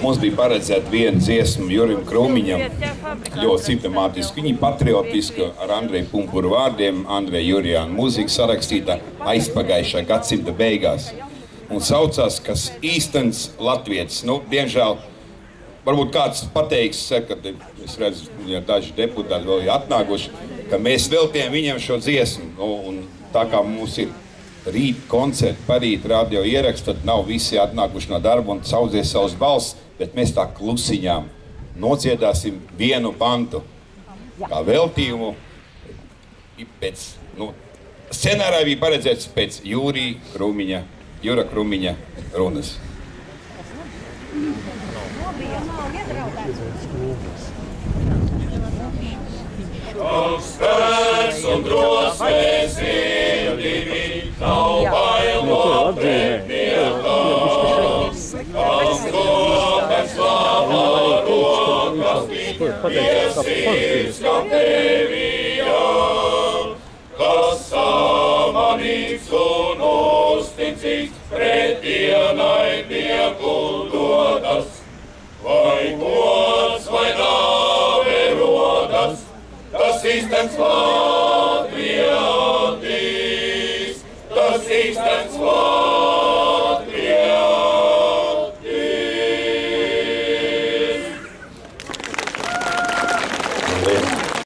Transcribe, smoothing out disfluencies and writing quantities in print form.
Mums bija paredzēta viena dziesma Jurim Krūmiņam, ļoti simptomātiski. Viņa patriotiska ar Andreju Pumpuru vārdiem, Andreja Jurjāna mūzika sarakstīta aizpagājušā gadsimta beigās. Un saucās, kas īstens latvietis. Nu, diemžēl, varbūt kāds pateiks, ka es redzu, ja daži deputāti vēl ir atnākuši, ka mēs veltījām viņam šo dziesmu. Un tā kā mums ir rīt koncerti, parīt radio ieraksts, tad nav visi atnākuši no darba un saudzies savus balss, bet mēs tā klusiņām nodziedāsim vienu pantu kā veltījumu. Pēc, scenārā bija paredzēts pēc Jura Krūmiņa runas. Kungs spēks un drosmēs ir divi, nav bail no pretniekam. Kungs kopēc labā rokas bija, iesīrs kā tevijam. Kas samanīgs un uzticīgs, pret ienaidnieku dodas. Vai gods, vai nāve rodas, tas īstens latvietis, tas īstens latvietis.